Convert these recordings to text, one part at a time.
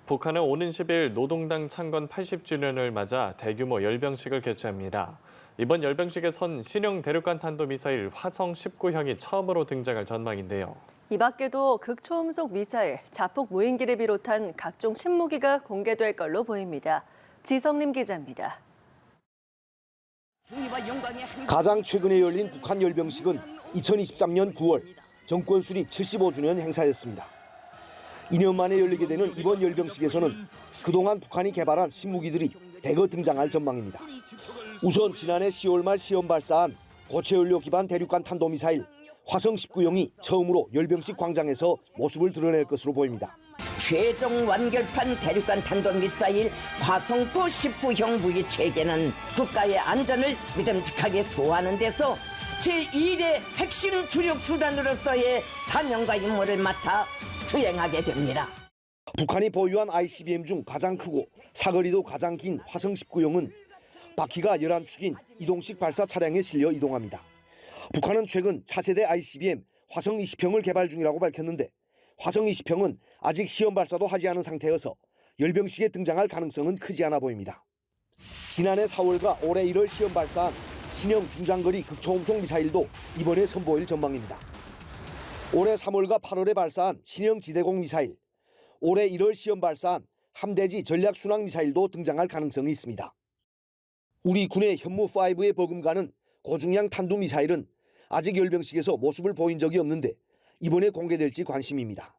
북한은 오는 10일 노동당 창건 80주년을 맞아 대규모 열병식을 개최합니다. 이번 열병식에선 신형 대륙간 탄도미사일 화성 19형이 처음으로 등장할 전망인데요. 이 밖에도 극초음속 미사일, 자폭 무인기를 비롯한 각종 신무기가 공개될 걸로 보입니다. 지성림 기자입니다. 가장 최근에 열린 북한 열병식은 2023년 9월 정권 수립 75주년 행사였습니다. 2년 만에 열리게 되는 이번 열병식에서는 그동안 북한이 개발한 신무기들이 대거 등장할 전망입니다. 우선 지난해 10월 말 시험 발사한 고체연료 기반 대륙간 탄도미사일 화성 19형이 처음으로 열병식 광장에서 모습을 드러낼 것으로 보입니다. 최종 완결판 대륙간 탄도미사일 화성포 19형 무기 체계는 국가의 안전을 믿음직하게 수호하는 데서 제1의 핵심 주력 수단으로서의 사명과 임무를 맡아 수행하게 됩니다. 북한이 보유한 ICBM 중 가장 크고 사거리도 가장 긴 화성 19형은 바퀴가 11축인 이동식 발사 차량에 실려 이동합니다. 북한은 최근 차세대 ICBM 화성 20형을 개발 중이라고 밝혔는데 화성 20형은 아직 시험 발사도 하지 않은 상태여서 열병식에 등장할 가능성은 크지 않아 보입니다. 지난해 4월과 올해 1월 시험 발사한 신형 중장거리 극초음속 미사일도 이번에 선보일 전망입니다. 올해 3월과 8월에 발사한 신형 지대공 미사일, 올해 1월 시험 발사한 함대지 전략 순항 미사일도 등장할 가능성이 있습니다. 우리 군의 현무5에 버금가는 고중량 탄도 미사일은 아직 열병식에서 모습을 보인 적이 없는데 이번에 공개될지 관심입니다.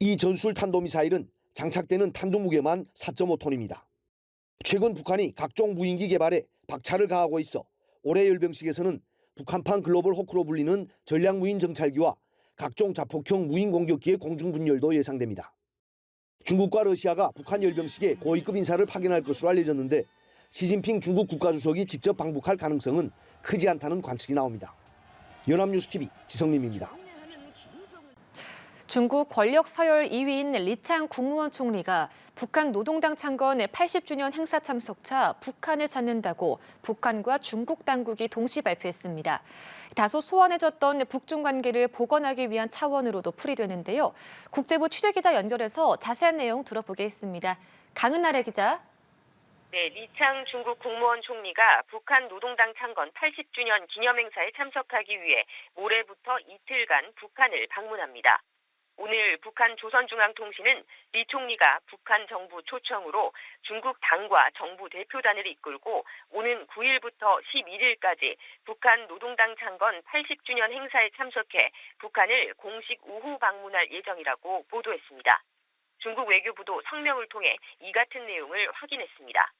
이 전술 탄도 미사일은 장착되는 탄두 무게만 4.5톤입니다. 최근 북한이 각종 무인기 개발에 박차를 가하고 있어 올해 열병식에서는 북한판 글로벌 호크로 불리는 전략 무인 정찰기와 각종 자폭형 무인 공격기의 공중 분열도 예상됩니다. 중국과 러시아가 북한 열병식에 고위급 인사를 파견할 것으로 알려졌는데 시진핑 중국 국가주석이 직접 방북할 가능성은 크지 않다는 관측이 나옵니다. 연합뉴스TV 지성림입니다. 중국 권력 서열 2위인 리창 국무원 총리가 북한 노동당 창건 80주년 행사 참석차 북한을 찾는다고 북한과 중국 당국이 동시 발표했습니다. 다소 소원해졌던 북중 관계를 복원하기 위한 차원으로도 풀이되는데요. 국제부 취재기자 연결해서 자세한 내용 들어보겠습니다. 강은나래 기자. 네, 리창 중국 국무원 총리가 북한 노동당 창건 80주년 기념행사에 참석하기 위해 모레부터 이틀간 북한을 방문합니다. 오늘 북한 조선중앙통신은 리 총리가 북한 정부 초청으로 중국 당과 정부 대표단을 이끌고 오는 9일부터 11일까지 북한 노동당 창건 80주년 행사에 참석해 북한을 공식 우후 방문할 예정이라고 보도했습니다. 중국 외교부도 성명을 통해 이 같은 내용을 확인했습니다.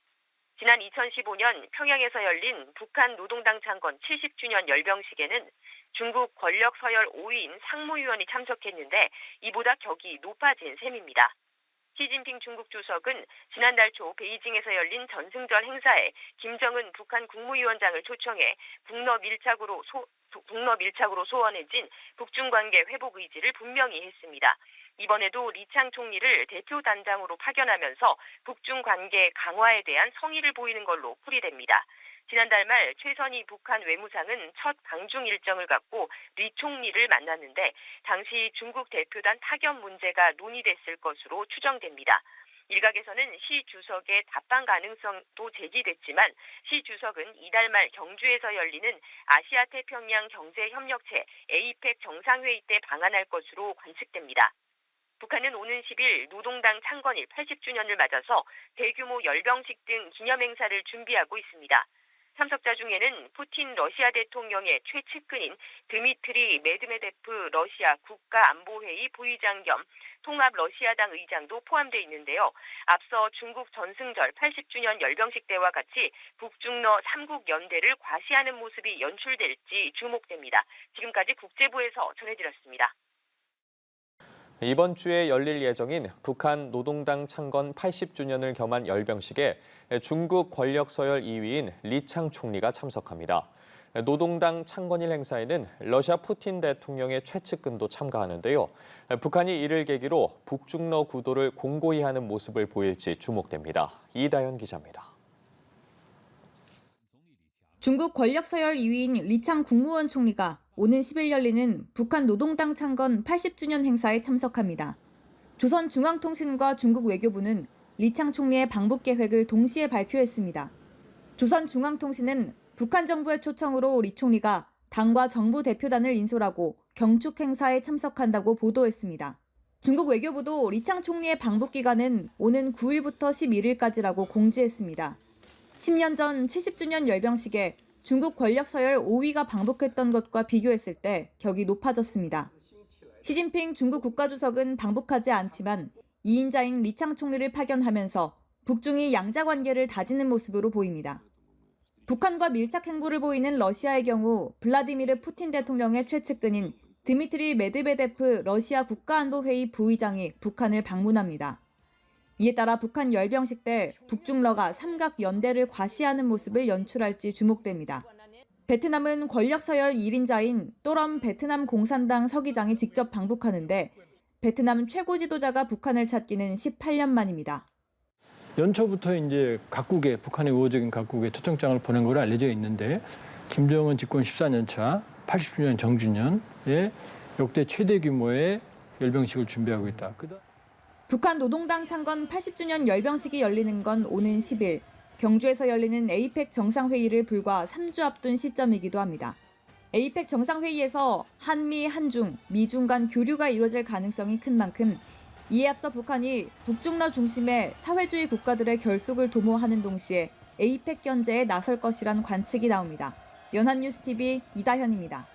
지난 2015년 평양에서 열린 북한 노동당 창건 70주년 열병식에는 중국 권력 서열 5위인 상무위원이 참석했는데 이보다 격이 높아진 셈입니다. 시진핑 중국 주석은 지난달 초 베이징에서 열린 전승절 행사에 김정은 북한 국무위원장을 초청해 북러 밀착으로 소원해진 북중 관계 회복 의지를 분명히 했습니다. 이번에도 리창 총리를 대표 단장으로 파견하면서 북중 관계 강화에 대한 성의를 보이는 걸로 풀이됩니다. 지난달 말 최선희 북한 외무상은 첫 방중 일정을 갖고 리 총리를 만났는데 당시 중국 대표단 파견 문제가 논의됐을 것으로 추정됩니다. 일각에서는 시 주석의 답방 가능성도 제기됐지만 시 주석은 이달 말 경주에서 열리는 아시아 태평양 경제협력체 APEC 정상회의 때 방한할 것으로 관측됩니다. 북한은 오는 10일 노동당 창건일 80주년을 맞아서 대규모 열병식 등 기념행사를 준비하고 있습니다. 참석자 중에는 푸틴 러시아 대통령의 최측근인 드미트리 메드베데프 러시아 국가안보회의 부의장 겸 통합 러시아당 의장도 포함되어 있는데요. 앞서 중국 전승절 80주년 열병식 때와 같이 북중러 3국 연대를 과시하는 모습이 연출될지 주목됩니다. 지금까지 국제부에서 전해드렸습니다. 이번 주에 열릴 예정인 북한 노동당 창건 80주년을 겸한 열병식에 중국 권력 서열 2위인 리창 총리가 참석합니다. 노동당 창건일 행사에는 러시아 푸틴 대통령의 최측근도 참가하는데요. 북한이 이를 계기로 북중러 구도를 공고히 하는 모습을 보일지 주목됩니다. 이다현 기자입니다. 중국 권력 서열 2위인 리창 국무원 총리가 오는 10일 열리는 북한 노동당 창건 80주년 행사에 참석합니다. 조선중앙통신과 중국 외교부는 리창 총리의 방북 계획을 동시에 발표했습니다. 조선중앙통신은 북한 정부의 초청으로 리 총리가 당과 정부 대표단을 인솔하고 경축 행사에 참석한다고 보도했습니다. 중국 외교부도 리창 총리의 방북 기간은 오는 9일부터 11일까지라고 공지했습니다. 10년 전 70주년 열병식에 중국 권력 서열 5위가 방북했던 것과 비교했을 때 격이 높아졌습니다. 시진핑 중국 국가주석은 방북하지 않지만 2인자인 리창 총리를 파견하면서 북중이 양자 관계를 다지는 모습으로 보입니다. 북한과 밀착 행보를 보이는 러시아의 경우 블라디미르 푸틴 대통령의 최측근인 드미트리 메드베데프 러시아 국가안보회의 부의장이 북한을 방문합니다. 이에 따라 북한 열병식 때 북중러가 삼각 연대를 과시하는 모습을 연출할지 주목됩니다. 베트남은 권력 서열 1인자인 또럼 베트남 공산당 서기장이 직접 방북하는데 베트남 최고 지도자가 북한을 찾기는 18년 만입니다. 연초부터 이제 각국에 북한의 우호적인 각국에 초청장을 보낸 걸로 알려져 있는데 김정은 집권 14년 차 80주년 정주년에 역대 최대 규모의 열병식을 준비하고 있다. 북한 노동당 창건 80주년 열병식이 열리는 건 오는 10일, 경주에서 열리는 에이펙 정상회의를 불과 3주 앞둔 시점이기도 합니다. 에이펙 정상회의에서 한미, 한중, 미중 간 교류가 이루어질 가능성이 큰 만큼 이에 앞서 북한이 북중러 중심의 사회주의 국가들의 결속을 도모하는 동시에 에이펙 견제에 나설 것이란 관측이 나옵니다. 연합뉴스TV 이다현입니다.